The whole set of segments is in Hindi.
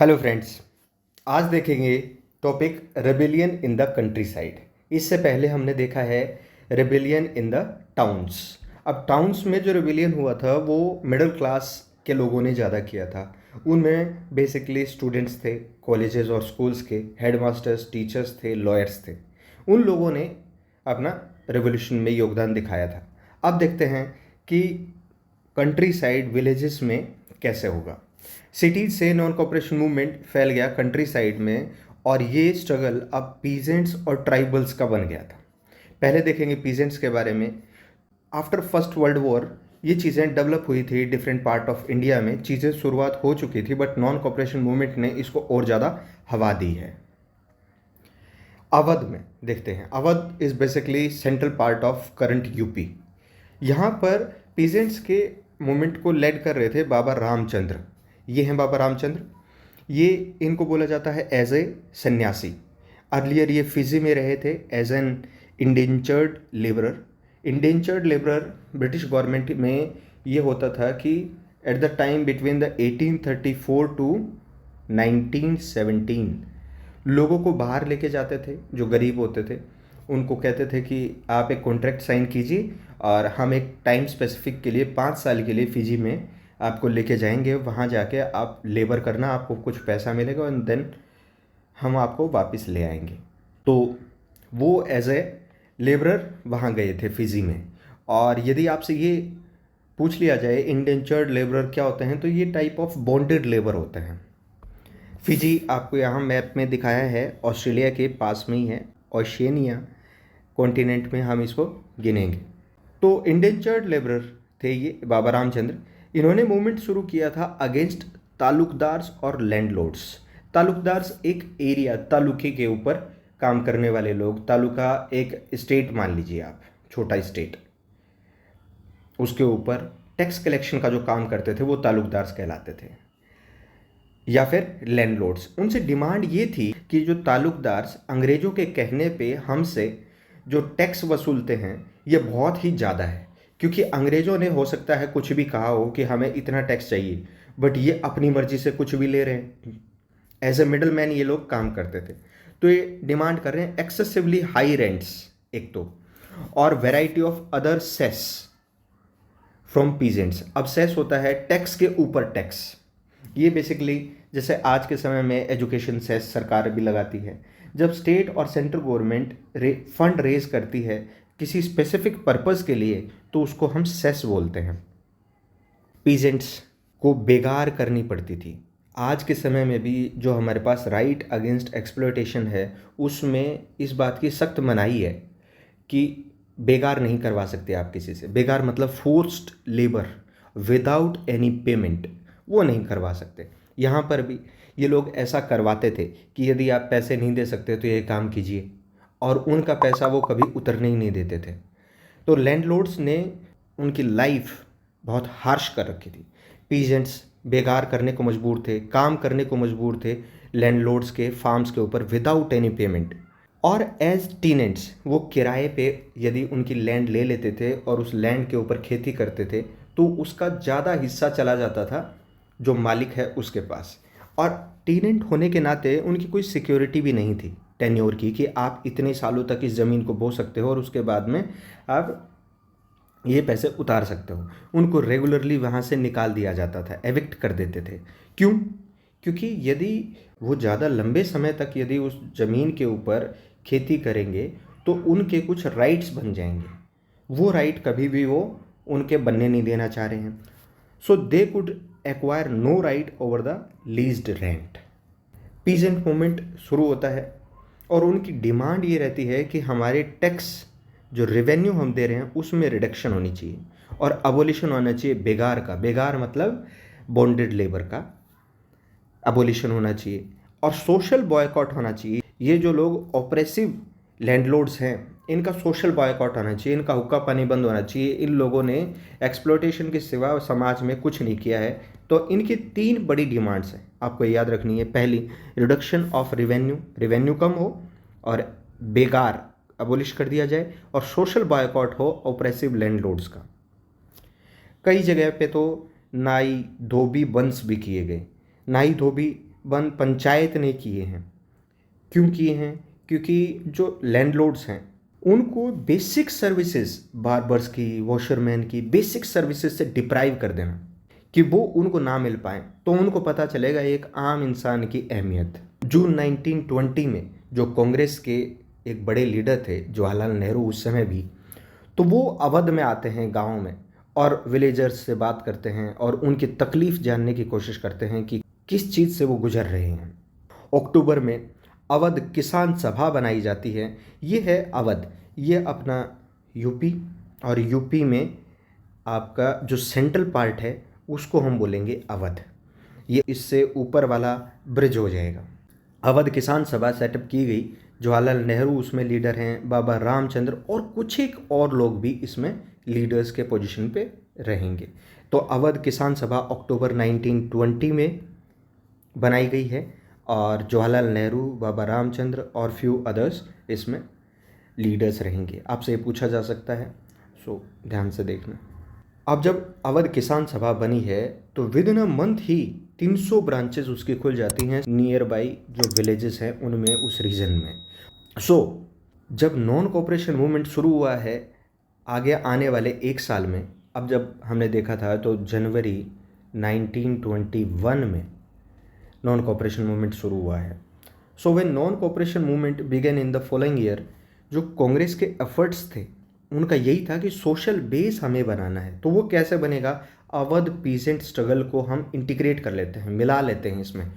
हेलो फ्रेंड्स, आज देखेंगे topic rebellion in the country side. इससे पहले हमने देखा है रेबेलियन इन द टाउन्स। अब टाउन्स में जो रेबेलियन हुआ था वो मिडिल क्लास के लोगों ने ज़्यादा किया था। उनमें बेसिकली स्टूडेंट्स थे, कॉलेजेस और स्कूल्स के हेडमास्टर्स, टीचर्स थे, लॉयर्स थे। उन लोगों ने अपना रेवोल्यूशन में योगदान दिखाया था। अब देखते हैं कि कंट्री साइड विलेजेस में कैसे होगा। सिटीज से नॉन कॉपरेशन मूवमेंट फैल गया कंट्री साइड में, और ये स्ट्रगल अब पीजेंट्स और ट्राइबल्स का बन गया था। पहले देखेंगे पीजेंट्स के बारे में। आफ्टर फर्स्ट वर्ल्ड वॉर ये चीज़ें डेवलप हुई थी डिफरेंट पार्ट ऑफ इंडिया में, चीज़ें शुरुआत हो चुकी थी, बट नॉन कॉपरेशन मूवमेंट ने इसको और ज़्यादा हवा दी है। अवध में देखते हैं। Awadh is basically central part of current UP. यहाँ पर पीजेंट्स के मूवमेंट को लेड कर रहे थे बाबा रामचंद्र। ये हैं बाबा रामचंद्र। ये इनको बोला जाता है एज ए सन्यासी। अर्लियर ये फिजी में रहे थे as an indentured labourer. Indentured labourer British government में ये होता था कि at the time between the 1834 to 1917 लोगों को बाहर लेके जाते थे। जो गरीब होते थे उनको कहते थे कि आप एक कॉन्ट्रैक्ट साइन कीजिए और हम एक टाइम स्पेसिफिक के लिए 5 साल के लिए फिजी में आपको लेके जाएंगे। वहाँ जाके आप लेबर करना, आपको कुछ पैसा मिलेगा एंड देन हम आपको वापस ले आएंगे। तो वो एज ए लेबरर वहाँ गए थे फिजी में। और यदि आपसे ये पूछ लिया जाए इंडेंचर्ड लेबरर क्या होते हैं, तो ये टाइप ऑफ बॉन्डेड लेबर होते हैं। फिजी आपको यहाँ मैप में दिखाया है, ऑस्ट्रेलिया के पास में ही है। ओशिनिया कॉन्टिनेंट में हम इसको गिनेंगे। तो इंडेंचर्ड लेबरर थे ये बाबा रामचंद्र। इन्होंने मूवमेंट शुरू किया था अगेंस्ट तालुकदार्स और लैंडलॉर्ड्स। तालुकदार्स एक एरिया, तालुके के ऊपर काम करने वाले लोग। तालुका एक स्टेट मान लीजिए आप, छोटा स्टेट, उसके ऊपर टैक्स कलेक्शन का जो काम करते थे वो तालुकदार्स कहलाते थे, या फिर लैंडलॉर्ड्स। उनसे डिमांड ये थी कि जो तालुकदार्स अंग्रेज़ों के कहने पे हमसे जो टैक्स वसूलते हैं ये बहुत ही ज़्यादा है, क्योंकि अंग्रेज़ों ने हो सकता है कुछ भी कहा हो कि हमें इतना टैक्स चाहिए, बट ये अपनी मर्जी से कुछ भी ले रहे हैं। एज ए मिडल मैन ये लोग काम करते थे। तो ये डिमांड कर रहे हैं एक्सेसिवली हाई रेंट्स एक तो, और variety of other cess from peasants. अब सेस होता है टैक्स के ऊपर टैक्स। ये बेसिकली जैसे आज के समय में एजुकेशन सेस सरकार भी लगाती है। जब स्टेट और सेंट्रल गवर्नमेंट फंड रेज करती है किसी स्पेसिफिक पर्पस के लिए, तो उसको हम सेस बोलते हैं। पीजेंट्स को बेगार करनी पड़ती थी। आज के समय में भी जो हमारे पास राइट अगेंस्ट एक्सप्लॉयटेशन है, उसमें इस बात की सख्त मनाही है कि बेगार नहीं करवा सकते आप किसी से। बेगार मतलब forced labour without any payment, वो नहीं करवा सकते। यहाँ पर भी ये लोग ऐसा करवाते थे कि यदि आप पैसे नहीं दे सकते तो ये काम कीजिए, और उनका पैसा वो कभी उतरने ही नहीं देते थे। तो लैंडलॉर्ड्स ने उनकी लाइफ बहुत हार्श कर रखी थी। पीजेंट्स बेगार करने को मजबूर थे, काम करने को मजबूर थे लैंडलॉर्ड्स के फार्म्स के ऊपर विदाउट एनी पेमेंट। और एज टीनेंट्स वो किराए पे यदि उनकी लैंड ले लेते थे और उस लैंड के ऊपर खेती करते थे, तो उसका ज़्यादा हिस्सा चला जाता था जो मालिक है उसके पास। और टीनेंट होने के नाते उनकी कोई सिक्योरिटी भी नहीं थी टेन्योर की, कि आप इतने सालों तक इस ज़मीन को बो सकते हो और उसके बाद में आप ये पैसे उतार सकते हो। उनको रेगुलरली वहाँ से निकाल दिया जाता था, एविक्ट कर देते थे। क्यों? क्योंकि यदि वो ज़्यादा लंबे समय तक यदि उस ज़मीन के ऊपर खेती करेंगे तो उनके कुछ राइट्स बन जाएंगे। वो राइट कभी भी वो उनके बनने नहीं देना चाह रहे हैं। So they could acquire no right over the leased rent. Peasant movement शुरू होता है और उनकी डिमांड ये रहती है कि हमारे टैक्स जो रेवेन्यू हम दे रहे हैं उसमें रिडक्शन होनी चाहिए, और अबोलिशन होना चाहिए बेगार का। बेगार मतलब बॉन्डेड लेबर का अबोलिशन होना चाहिए, और सोशल बॉयकॉट होना चाहिए। ये जो लोग ऑपरेसिव लैंडलॉर्ड्स हैं इनका सोशल बॉयकॉट होना चाहिए, इनका हुक्का पानी बंद होना चाहिए। इन लोगों ने एक्सप्लॉयटेशन के सिवा समाज में कुछ नहीं किया है। तो इनकी 3 बड़ी डिमांड्स हैं, आपको याद रखनी है। पहली, रिडक्शन ऑफ रेवेन्यू, रेवेन्यू कम हो और बेगार अबोलिश कर दिया जाए, और सोशल बॉयकॉट हो ऑपरेसिव लैंडलॉर्ड्स का। कई जगह पे तो नाई धोबी वंश भी किए गए। नाई धोबी बंद पंचायत ने किए हैं। क्यों किए हैं? क्योंकि जो लैंडलॉर्ड्स हैं उनको बेसिक सर्विसेज, बार्बर्स की, वॉशरमैन की बेसिक सर्विसेज से डिप्राइव कर देना कि वो उनको ना मिल पाए, तो उनको पता चलेगा एक आम इंसान की अहमियत। जून 1920 में जो कांग्रेस के एक बड़े लीडर थे जवाहरलाल नेहरू उस समय भी, तो वो अवध में आते हैं गाँव में और विलेजर्स से बात करते हैं और उनकी तकलीफ़ जानने की कोशिश करते हैं कि किस चीज़ से वो गुजर रहे हैं। अक्टूबर में अवध किसान सभा बनाई जाती है। ये है अवध, ये अपना यूपी, और यूपी में आपका जो सेंट्रल पार्ट है उसको हम बोलेंगे अवध। ये इससे ऊपर वाला ब्रिज हो जाएगा। अवध किसान सभा सेटअप की गई, जवाहरलाल नेहरू उसमें लीडर हैं, बाबा रामचंद्र और कुछ एक और लोग भी इसमें लीडर्स के पोजीशन पे रहेंगे। तो अवध किसान सभा अक्टूबर 1920 में बनाई गई है और जवाहरलाल नेहरू, बाबा रामचंद्र और फ्यू अदर्स इसमें लीडर्स रहेंगे। आपसे ये पूछा जा सकता है, सो ध्यान से देखना। अब जब अवध किसान सभा बनी है तो with in a month he 300 branches उसकी खुल जाती हैं नियर बाई जो विलेजेस हैं उनमें, उस रीजन में। जब नॉन कोऑपरेशन मूवमेंट शुरू हुआ है आगे आने वाले एक साल में, अब जब हमने देखा था तो जनवरी 1921 में नॉन कोऑपरेशन मूवमेंट शुरू हुआ है। When non cooperation movement began in the following year, जो कांग्रेस के एफर्ट्स थे उनका यही था कि सोशल बेस हमें बनाना है। तो वो कैसे बनेगा? अवध पीजेंट स्ट्रगल को हम इंटीग्रेट कर लेते हैं, मिला लेते हैं इसमें,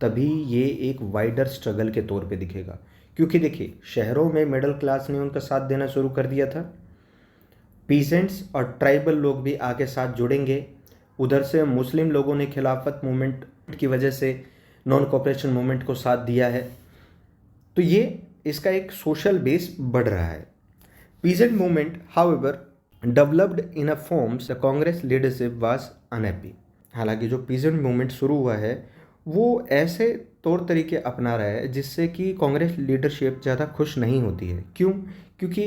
तभी ये एक वाइडर स्ट्रगल के तौर पे दिखेगा। क्योंकि देखिए शहरों में मिडिल क्लास ने उनका साथ देना शुरू कर दिया था, पीजेंट्स और ट्राइबल लोग भी आके साथ जुड़ेंगे, उधर से मुस्लिम लोगों ने खिलाफत मूवमेंट की वजह से नॉन कोऑपरेशन मूवमेंट को साथ दिया है, तो ये इसका एक सोशल बेस बढ़ रहा है। Peasant movement however developed in a forms the Congress leadership was unhappy. हालांकि जो पीजेंट मूवमेंट शुरू हुआ है वो ऐसे तौर तरीके अपना रहा है जिससे कि कांग्रेस लीडरशिप ज़्यादा खुश नहीं होती है। क्यों? क्योंकि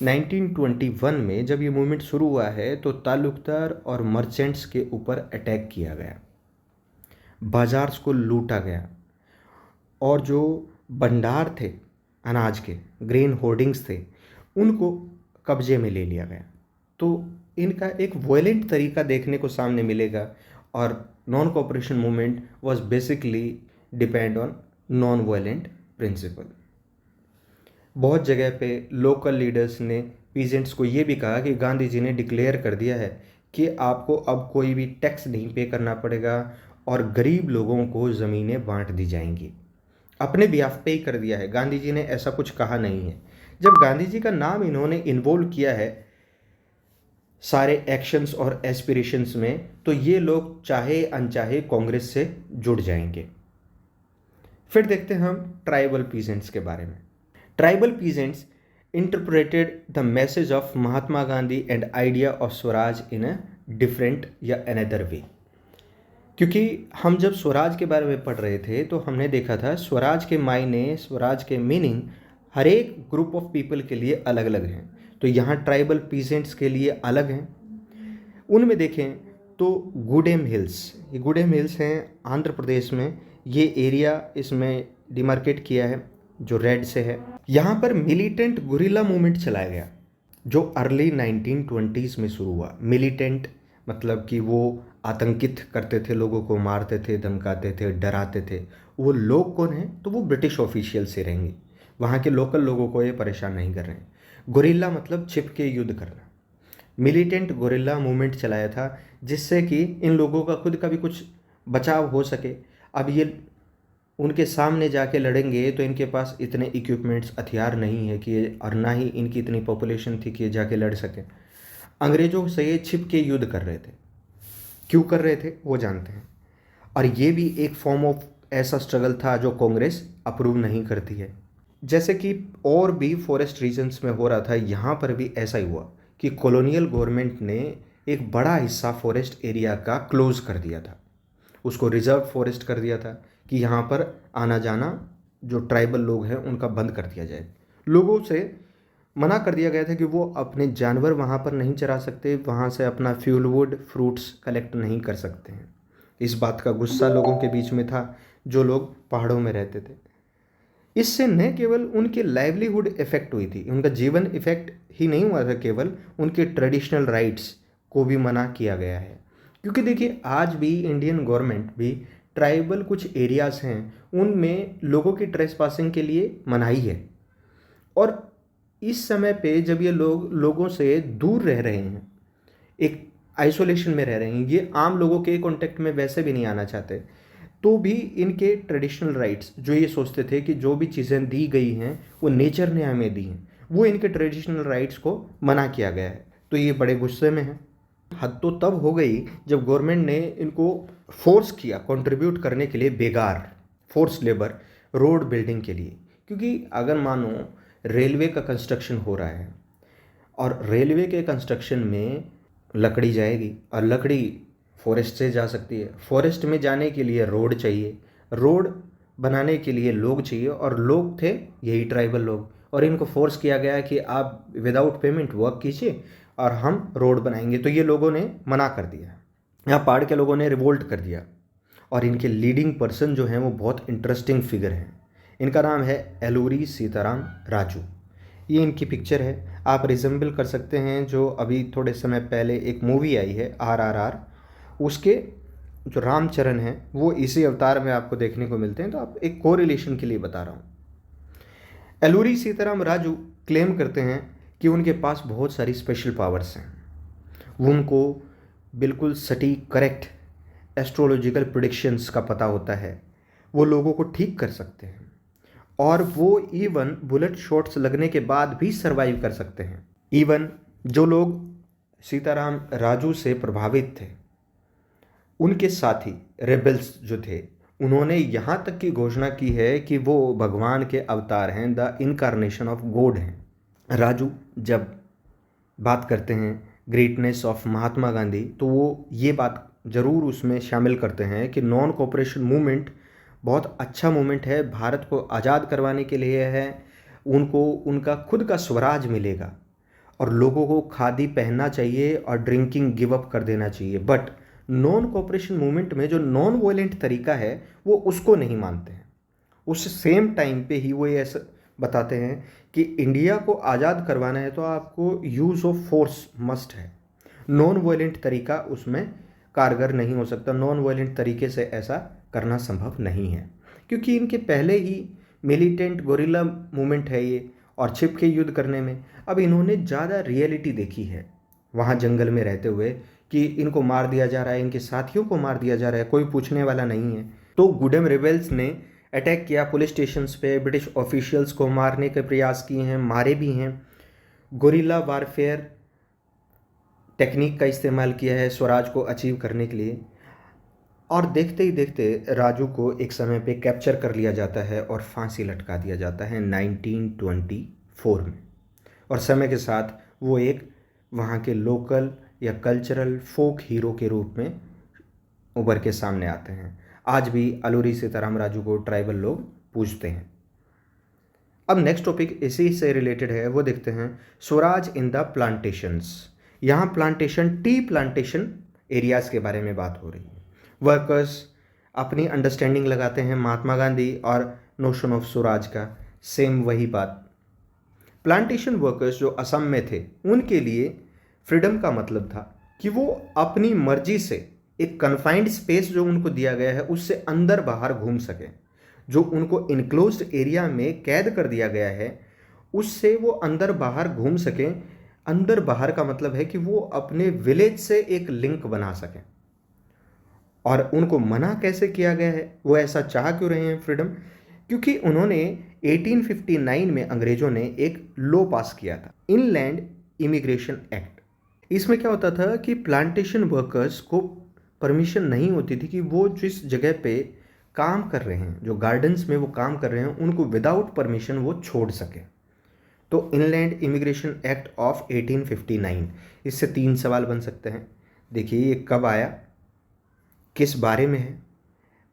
1921 में जब ये मूवमेंट शुरू हुआ है तो तालुकदार और मर्चेंट्स के ऊपर अटैक किया गया, बाजार्स को लूटा गया और जो भंडार थे अनाज के, ग्रेन होर्डिंग्स थे, उनको कब्जे में ले लिया गया। तो इनका एक वायलेंट तरीका देखने को सामने मिलेगा और non cooperation movement was basically depend on non violent principle. बहुत जगह पे लोकल लीडर्स ने पीजेंट्स को ये भी कहा कि गांधी जी ने डिक्लेयर कर दिया है कि आपको अब कोई भी टैक्स नहीं पे करना पड़ेगा और गरीब लोगों को ज़मीनें बांट दी जाएंगी। अपने बिहाफ पे ही कर दिया है, गांधी जी ने ऐसा कुछ कहा नहीं है। जब गांधी जी का नाम इन्होंने इन्वॉल्व किया है सारे एक्शंस और एस्पिरेशंस में, तो ये लोग चाहे अनचाहे कांग्रेस से जुड़ जाएंगे। फिर देखते हैं हम ट्राइबल पीजेंट्स के बारे में। Tribal peasants interpreted the message of Mahatma Gandhi and idea of Swaraj in a different या अनदर वे। क्योंकि हम जब स्वराज के बारे में पढ़ रहे थे तो हमने देखा था स्वराज के मायने, स्वराज के मीनिंग हर एक ग्रुप ऑफ पीपल के लिए अलग अलग हैं। तो यहाँ ट्राइबल पीजेंट्स के लिए अलग हैं। उनमें देखें तो गुडेम हिल्स, ये गुडेम हिल्स हैं आंध्र प्रदेश में, ये एरिया इसमें डिमार्केट किया है जो रेड से है। यहाँ पर मिलिटेंट गुरिल्ला मूवमेंट चलाया गया जो अर्ली 1920s में शुरू हुआ। मिलिटेंट मतलब कि वो आतंकित करते थे, लोगों को मारते थे, धमकाते थे, डराते थे। वो लोग कौन हैं? तो वो ब्रिटिश ऑफिशियल से रहेंगे, वहाँ के लोकल लोगों को ये परेशान नहीं कर रहे हैं। गुरिल्ला मतलब छिप के युद्ध करना। मिलिटेंट गुरिल्ला मूवमेंट चलाया था जिससे कि इन लोगों का खुद का भी कुछ बचाव हो सके। अब ये उनके सामने जाके लड़ेंगे तो इनके पास इतने इक्विपमेंट्स, हथियार नहीं है कि ये, और ना ही इनकी इतनी पॉपुलेशन थी कि ये जाके लड़ सकें। अंग्रेज़ों से ये छिप के युद्ध कर रहे थे। क्यों कर रहे थे वो जानते हैं। और ये भी एक फॉर्म ऑफ ऐसा स्ट्रगल था जो कांग्रेस अप्रूव नहीं करती है। जैसे कि और भी फॉरेस्ट रीजन्स में हो रहा था, यहाँ पर भी ऐसा ही हुआ कि कॉलोनियल गवर्नमेंट ने एक बड़ा हिस्सा फॉरेस्ट एरिया का क्लोज कर दिया था, उसको रिजर्व फॉरेस्ट कर दिया था कि यहाँ पर आना जाना जो ट्राइबल लोग हैं उनका बंद कर दिया जाए। लोगों से मना कर दिया गया था कि वो अपने जानवर वहाँ पर नहीं चरा सकते, वहाँ से अपना फ्यूल वुड, फ्रूट्स कलेक्ट नहीं कर सकते हैं। इस बात का गुस्सा लोगों के बीच में था जो लोग पहाड़ों में रहते थे। इससे न केवल उनके लाइवलीहुड इफेक्ट हुई थी, उनका जीवन इफेक्ट ही नहीं हुआ था, केवल उनके ट्रेडिशनल राइट्स को भी मना किया गया है। क्योंकि देखिए आज भी इंडियन गवर्नमेंट भी ट्राइबल कुछ एरियाज हैं उनमें लोगों की ट्रेसपासिंग के लिए मनाही है। और इस समय पे जब ये लोग लोगों से दूर रह रहे हैं, एक आइसोलेशन में रह रहे हैं, ये आम लोगों के कांटेक्ट में वैसे भी नहीं आना चाहते, तो भी इनके ट्रेडिशनल राइट्स जो ये सोचते थे कि जो भी चीज़ें दी गई हैं वो नेचर ने हमें दी हैं, वो इनके ट्रेडिशनल राइट्स को मना किया गया है। तो ये बड़े गुस्से में हैं। हद तो तब हो गई जब गवर्नमेंट ने इनको फोर्स किया कंट्रीब्यूट करने के लिए, बेगार फोर्स लेबर रोड बिल्डिंग के लिए। क्योंकि अगर मानो रेलवे का कंस्ट्रक्शन हो रहा है और रेलवे के कंस्ट्रक्शन में लकड़ी जाएगी और लकड़ी फॉरेस्ट से जा सकती है, फॉरेस्ट में जाने के लिए रोड चाहिए, रोड बनाने के लिए लोग चाहिए, और लोग थे यही ट्राइबल लोग, और इनको फोर्स किया गया कि आप विदाउट पेमेंट वर्क कीजिए और हम रोड बनाएंगे। तो ये लोगों ने मना कर दिया, यहाँ पहाड़ के लोगों ने रिवोल्ट कर दिया। और इनके लीडिंग पर्सन जो हैं वो बहुत इंटरेस्टिंग फिगर हैं। इनका नाम है एलूरी सीताराम राजू। ये इनकी पिक्चर है, आप रिजेंबल कर सकते हैं जो अभी थोड़े समय पहले एक मूवी आई है RRR, उसके जो रामचरण हैं वो इसी अवतार में आपको देखने को मिलते हैं। तो आप एक कोरिलेशन के लिए बता रहा हूँ। एलूरी सीताराम राजू क्लेम करते हैं कि उनके पास बहुत सारी स्पेशल पावर्स हैं, वो उनको बिल्कुल सटीक करेक्ट एस्ट्रोलॉजिकल प्रिडिक्शंस का पता होता है, वो लोगों को ठीक कर सकते हैं, और वो इवन बुलेट शॉट्स लगने के बाद भी सरवाइव कर सकते हैं। इवन जो लोग सीताराम राजू से प्रभावित थे, उनके साथी रेबल्स जो थे, उन्होंने यहाँ तक की घोषणा की है कि वो भगवान के अवतार हैं, द इनकारनेशन ऑफ गॉड हैं। राजू जब बात करते हैं ग्रेटनेस ऑफ महात्मा गांधी, तो वो ये बात ज़रूर उसमें शामिल करते हैं कि नॉन कोऑपरेशन मूवमेंट बहुत अच्छा मूवमेंट है, भारत को आज़ाद करवाने के लिए है, उनको उनका खुद का स्वराज मिलेगा और लोगों को खादी पहनना चाहिए और ड्रिंकिंग गिव अप कर देना चाहिए। बट नॉन कोऑपरेशन मूवमेंट में जो नॉन वायलेंट तरीका है वो उसको नहीं मानते हैं। उस सेम टाइम पे ही वो ये ऐसा बताते हैं कि इंडिया को आज़ाद करवाना है तो आपको यूज़ ऑफ फोर्स मस्ट है, नॉन वायलेंट तरीका उसमें कारगर नहीं हो सकता, नॉन वायलेंट तरीके से ऐसा करना संभव नहीं है। क्योंकि इनके पहले ही मिलिटेंट गोरिल्ला मूवमेंट है ये, और छिप के युद्ध करने में अब इन्होंने ज़्यादा रियलिटी देखी है वहाँ जंगल में रहते हुए कि इनको मार दिया जा रहा है, इनके साथियों को मार दिया जा रहा है, कोई पूछने वाला नहीं है। तो गुडेम रिबेल्स ने अटैक किया पुलिस स्टेशंस पे, ब्रिटिश ऑफिशियल्स को मारने के प्रयास किए हैं, मारे भी हैं, गोरिल्ला वारफेयर टेक्निक का इस्तेमाल किया है स्वराज को अचीव करने के लिए। और देखते ही देखते राजू को एक समय पे कैप्चर कर लिया जाता है और फांसी लटका दिया जाता है 1924 में। और समय के साथ वो एक वहाँ के लोकल या कल्चरल फोक हीरो के रूप में उभर के सामने आते हैं। आज भी एलूरी सीताराम राजू को ट्राइबल लोग पूजते हैं। अब नेक्स्ट टॉपिक इसी से रिलेटेड है, वो देखते हैं स्वराज इन द प्लांटेशंस। यहाँ प्लांटेशन, टी प्लांटेशन एरियाज़ के बारे में बात हो रही है। वर्कर्स अपनी अंडरस्टैंडिंग लगाते हैं महात्मा गांधी और नोशन ऑफ स्वराज का, सेम वही बात। प्लांटेशन वर्कर्स जो असम में थे, उनके लिए फ्रीडम का मतलब था कि वो अपनी मर्जी से एक कन्फाइंड स्पेस जो उनको दिया गया है उससे अंदर बाहर घूम सकें। जो उनको इनक्लोज्ड एरिया में कैद कर दिया गया है उससे वो अंदर बाहर घूम सकें। अंदर बाहर का मतलब है कि वो अपने विलेज से एक लिंक बना सकें। और उनको मना कैसे किया गया है, वो ऐसा चाह क्यों रहे हैं फ्रीडम? क्योंकि उन्होंने 1859 में अंग्रेजों ने एक लॉ पास किया था, इनलैंड इमिग्रेशन एक्ट। इसमें क्या होता था कि प्लांटेशन वर्कर्स को परमिशन नहीं होती थी कि वो जिस जगह पे काम कर रहे हैं, जो गार्डन्स में वो काम कर रहे हैं, उनको विदाउट परमिशन वो छोड़ सके। तो इनलैंड इमिग्रेशन एक्ट ऑफ 1859, इससे 3 सवाल बन सकते हैं। देखिए ये कब आया, किस बारे में है,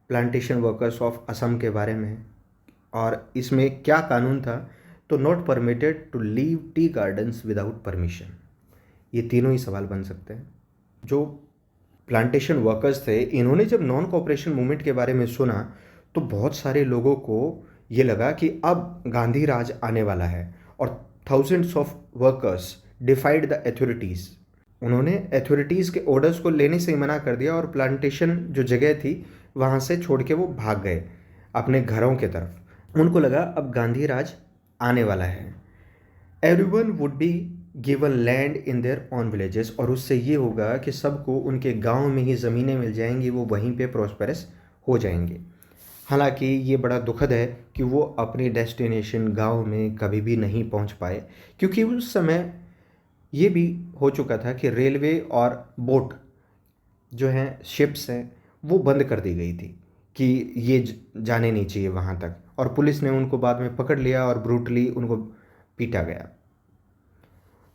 प्लांटेशन वर्कर्स ऑफ असम के बारे में है, और इसमें क्या कानून था। तो not permitted to leave tea gardens without permission, ये तीनों ही सवाल बन सकते हैं। जो प्लांटेशन वर्कर्स थे, इन्होंने जब नॉन कोऑपरेशन मूवमेंट के बारे में सुना तो बहुत सारे लोगों को ये लगा कि अब गांधी राज आने वाला है, और thousands of workers डिफाइड the authorities. उन्होंने अथॉरिटीज़ के ऑर्डर्स को लेने से ही मना कर दिया और प्लांटेशन जो जगह थी वहाँ से छोड़ के वो भाग गए अपने घरों के तरफ। उनको लगा अब गांधी राज आने वाला है। Everyone would be given land in their own villages, और उससे ये होगा कि सबको उनके गांव में ही ज़मीनें मिल जाएंगी, वो वहीं पे प्रॉस्पेरस हो जाएंगे। हालांकि ये बड़ा दुखद है कि वो अपनी डेस्टिनेशन गांव में कभी भी नहीं पहुंच पाए, क्योंकि उस समय ये भी हो चुका था कि रेलवे और बोट जो हैं, शिप्स हैं, वो बंद कर दी गई थी कि ये जाने नहीं चाहिए वहाँ तक, और पुलिस ने उनको बाद में पकड़ लिया और ब्रूटली उनको पीटा गया।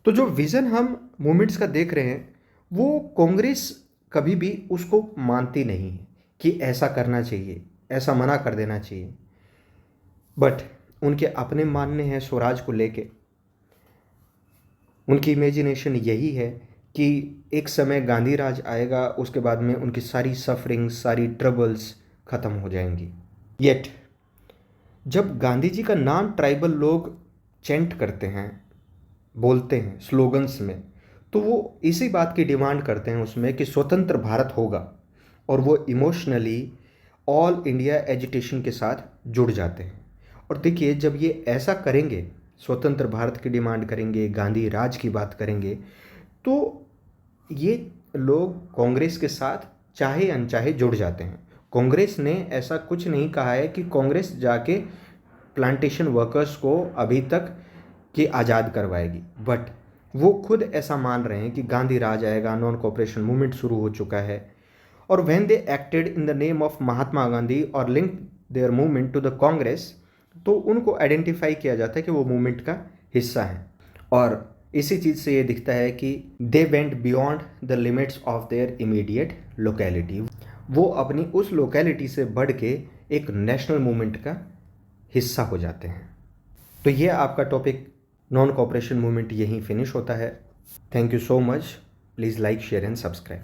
तो जो विज़न हम मूवमेंट्स का देख रहे हैं वो कांग्रेस कभी भी उसको मानती नहीं है कि ऐसा करना चाहिए, ऐसा मना कर देना चाहिए। बट उनके अपने मानने हैं स्वराज को लेके। उनकी इमेजिनेशन यही है कि एक समय गांधी राज आएगा, उसके बाद में उनकी सारी सफरिंग, सारी ट्रबल्स ख़त्म हो जाएंगी। येट जब गांधी जी का नाम ट्राइबल लोग चेंट करते हैं, बोलते हैं स्लोगन्स में, तो वो इसी बात की डिमांड करते हैं उसमें कि स्वतंत्र भारत होगा, और वो इमोशनली ऑल इंडिया एजिटेशन के साथ जुड़ जाते हैं। और देखिए, जब ये ऐसा करेंगे, स्वतंत्र भारत की डिमांड करेंगे, गांधी राज की बात करेंगे, तो ये लोग कांग्रेस के साथ चाहे अनचाहे जुड़ जाते हैं। कांग्रेस ने ऐसा कुछ नहीं कहा है कि कांग्रेस जाके प्लांटेशन वर्कर्स को अभी तक कि आज़ाद करवाएगी, बट वो खुद ऐसा मान रहे हैं कि गांधी राज आएगा, नॉन कोऑपरेशन मूवमेंट शुरू हो चुका है। और when they acted in the name of Mahatma Gandhi और link their movement to the Congress, तो उनको आइडेंटिफाई किया जाता है कि वो मूवमेंट का हिस्सा है। और इसी चीज़ से ये दिखता है कि they went beyond the limits of their immediate locality, वो अपनी उस लोकेलिटी से बढ़ के एक नेशनल मूवमेंट का हिस्सा हो जाते हैं। तो ये आपका टॉपिक नॉन कोऑपरेशन मूवमेंट यहीं फिनिश होता है। Thank you so much. Please like, share and subscribe.